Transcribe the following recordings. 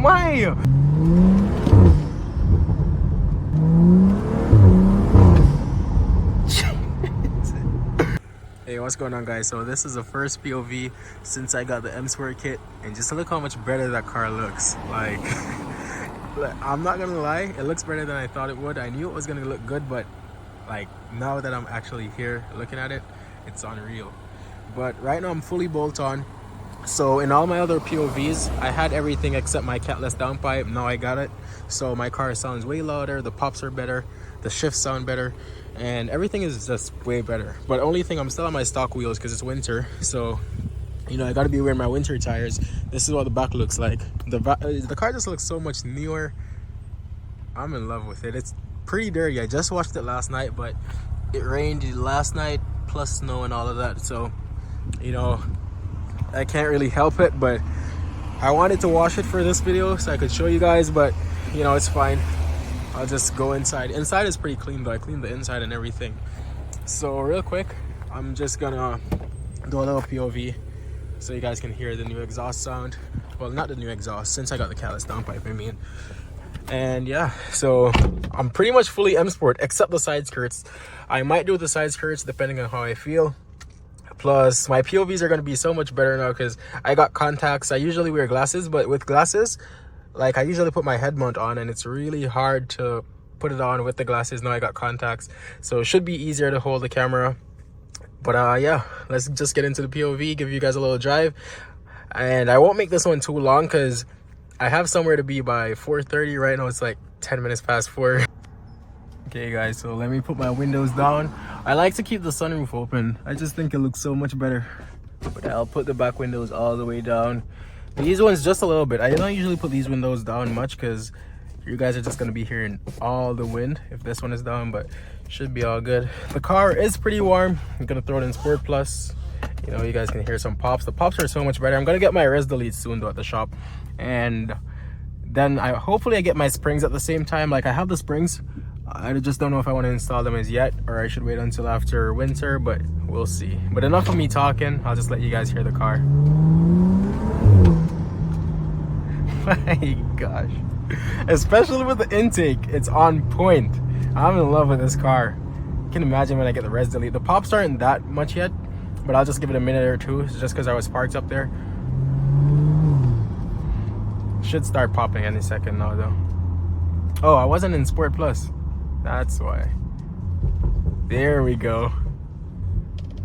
my! Hey, what's going on, guys? So this is the first POV since I got the M Sport kit, and just look how much better that car looks. Like, I'm not gonna lie, it looks better than I thought it would. I knew it was gonna look good, but like now that I'm actually here looking at it, it's unreal. But right now I'm fully bolt on. So in all my other POVs, I had everything except my catless downpipe. Now I got it, so my car sounds way louder, the pops are better, the shifts sound better, and everything is just way better. But only thing, I'm still on my stock wheels because it's winter, so you know I got to be wearing my winter tires. This is what the back looks like. The car just looks so much newer. I'm in love with it. It's pretty dirty. I just washed it last night, but it rained last night plus snow and all of that, so you know I can't really help it. But I wanted to wash it for this video so I could show you guys, but you know it's fine. I'll just go inside. Inside is pretty clean though. I cleaned the inside and everything. So real quick, I'm just gonna do a little POV so you guys can hear the new exhaust sound. Well, not the new exhaust, since I got the catless downpipe, I mean. And yeah, so I'm pretty much fully M Sport except the side skirts. I might do the side skirts depending on how I feel. Plus my POVs are going to be so much better now because I got contacts. I usually wear glasses, but with glasses, like I usually put my head mount on and it's really hard to put it on with the glasses. Now I got contacts, so it should be easier to hold the camera. But yeah, let's just get into the POV, give you guys a little drive. And I won't make this one too long because I have somewhere to be by 4:30. Right now it's like 10 minutes past 4. Okay guys, so let me put my windows down. I like to keep the sunroof open. I just think it looks so much better. But I'll put the back windows all the way down. These ones just a little bit. I don't usually put these windows down much because you guys are just going to be hearing all the wind if this one is down, but should be all good. The car is pretty warm. I'm going to throw it in Sport Plus. You know, you guys can hear some pops. The pops are so much better. I'm going to get my res delete soon though at the shop. And then hopefully I get my springs at the same time. Like I have the springs. I just don't know if I want to install them as yet or I should wait until after winter, but we'll see. But enough of me talking. I'll just let you guys hear the car. My gosh, especially with the intake, it's on point. I'm in love with this car. You can imagine when I get the res delete. The pops aren't that much yet, but I'll just give it a minute or two. It's just because I was parked up there. Should start popping any second now though. Oh, I wasn't in Sport Plus, that's why. There we go.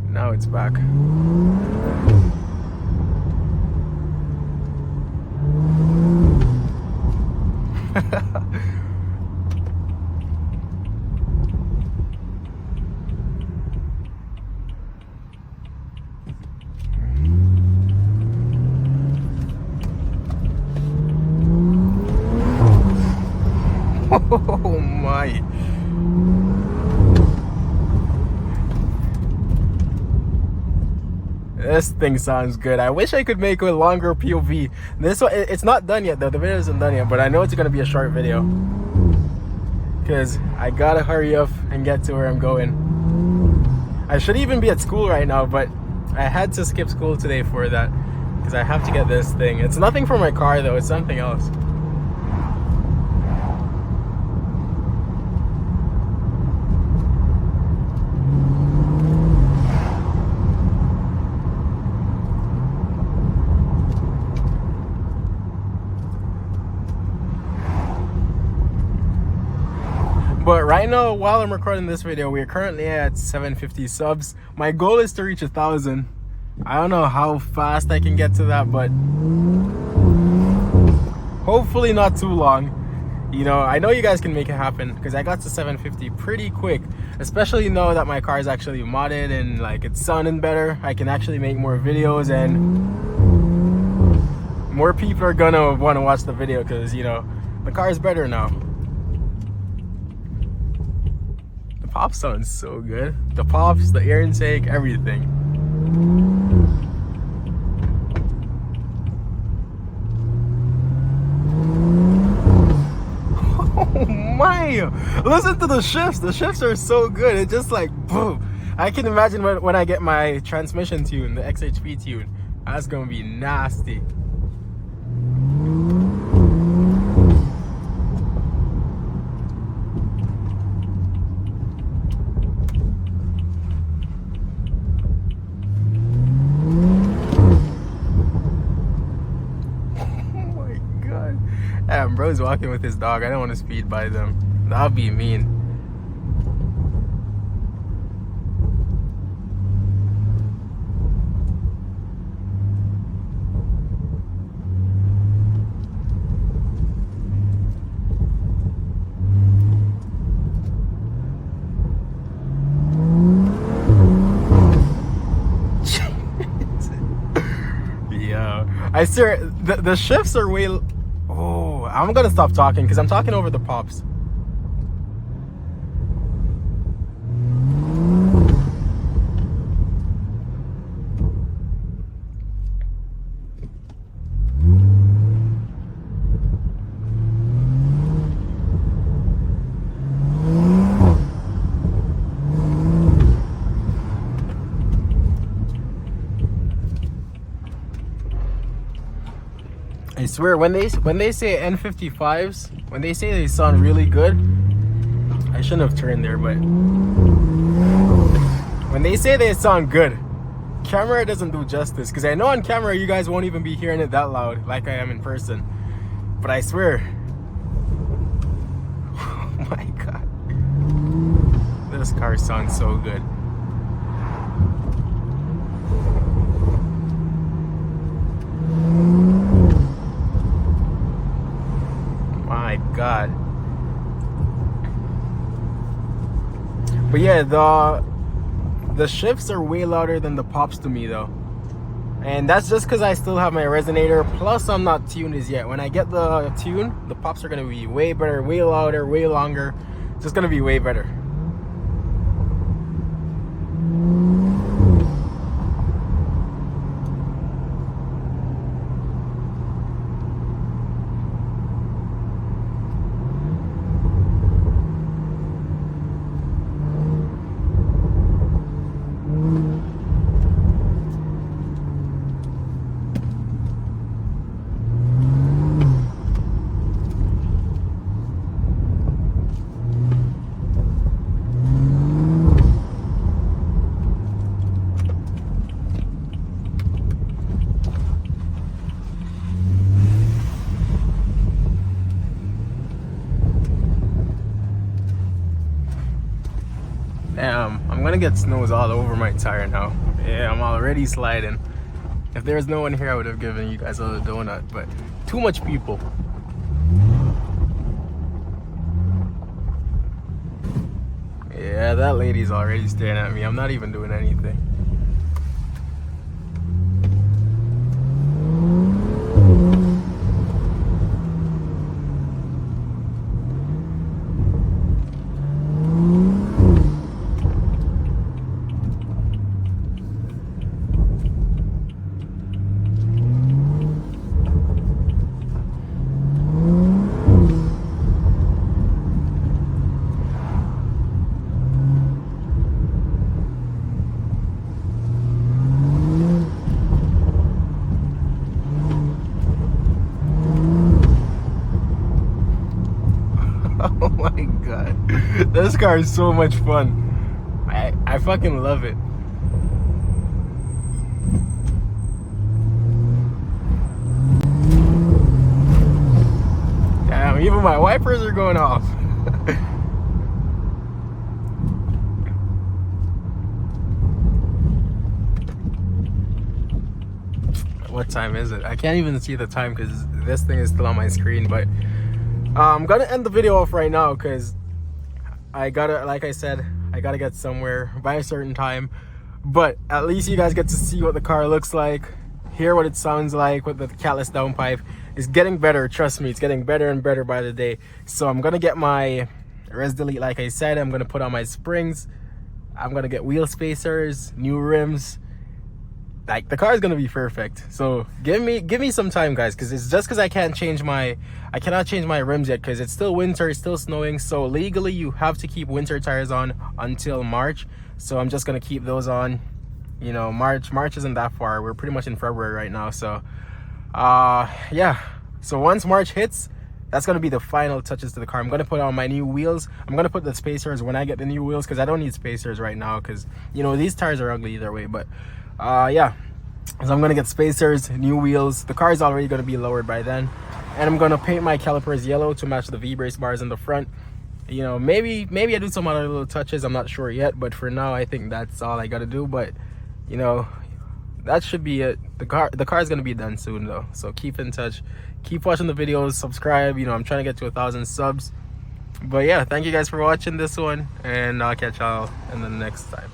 Now it's back. Oh my. This thing sounds good. I wish I could make a longer POV. This one, it's not done yet though. The video isn't done yet, but I know it's gonna be a short video because I gotta hurry up and get to where I'm going. I should even be at school right now, but I had to skip school today for that because I have to get this thing. It's nothing for my car though, it's something else. But right now, while I'm recording this video, we're currently at 750 subs. My goal is to reach 1,000. I don't know how fast I can get to that, but hopefully not too long. You know, I know you guys can make it happen because I got to 750 pretty quick, especially now that my car is actually modded and like it's sounding better. I can actually make more videos and more people are gonna want to watch the video because, you know, the car is better now. The pop sounds so good. The pops, the air intake, everything. Oh my! Listen to the shifts. The shifts are so good. It's just like boom. I can imagine when I get my transmission tune, the XHP tune. That's gonna be nasty. bro's walking with his dog. I don't want to speed by them. That'd be mean. I swear, the shifts are way... Oh, I'm gonna stop talking because I'm talking over the pops. I swear, when they say N55s, when they say they sound really good, I shouldn't have turned there, but when they say they sound good, camera doesn't do justice. Because I know on camera you guys won't even be hearing it that loud like I am in person. But I swear, oh my god, this car sounds so good. My god. But yeah, the shifts are way louder than the pops to me though, and that's just because I still have my resonator, plus I'm not tuned as yet. When I get the tune, the pops are gonna be way better, way louder, way longer. It's just gonna be way better. Damn, I'm gonna get snows all over my tire now. Yeah, I'm already sliding. If there was no one here, I would have given you guys a little donut, but too much people. Yeah, that lady's already staring at me. I'm not even doing anything. Oh my god, this car is so much fun. I fucking love it. Damn, even my wipers are going off. What time is it? I can't even see the time because this thing is still on my screen, but I'm gonna end the video off right now because I gotta, like I said, I gotta get somewhere by a certain time. But at least you guys get to see what the car looks like, hear what it sounds like with the catless downpipe. It's getting better, trust me, it's getting better and better by the day. So I'm gonna get my res delete, like I said. I'm gonna put on my springs, I'm gonna get wheel spacers, new rims. Like, the car is gonna be perfect. So give me some time, guys, because it's just because I cannot change my rims yet because it's still winter, it's still snowing. So legally you have to keep winter tires on until March. So I'm just gonna keep those on. You know, March isn't that far. We're pretty much in February right now. So yeah, so once March hits, that's gonna be the final touches to the car. I'm gonna put on my new wheels. I'm gonna put the spacers when I get the new wheels because I don't need spacers right now because, you know, these tires are ugly either way. But yeah, So I'm gonna get spacers, new wheels. The car is already gonna be lowered by then, and I'm gonna paint my calipers yellow to match the V-brace bars in the front. You know, maybe I do some other little touches, I'm not sure yet, but for now I think that's all I gotta do. But you know, that should be it. The car is gonna be done soon though, so keep in touch, keep watching the videos, subscribe. You know, I'm trying to get to 1,000 subs. But yeah, thank you guys for watching this one, and I'll catch y'all in the next time.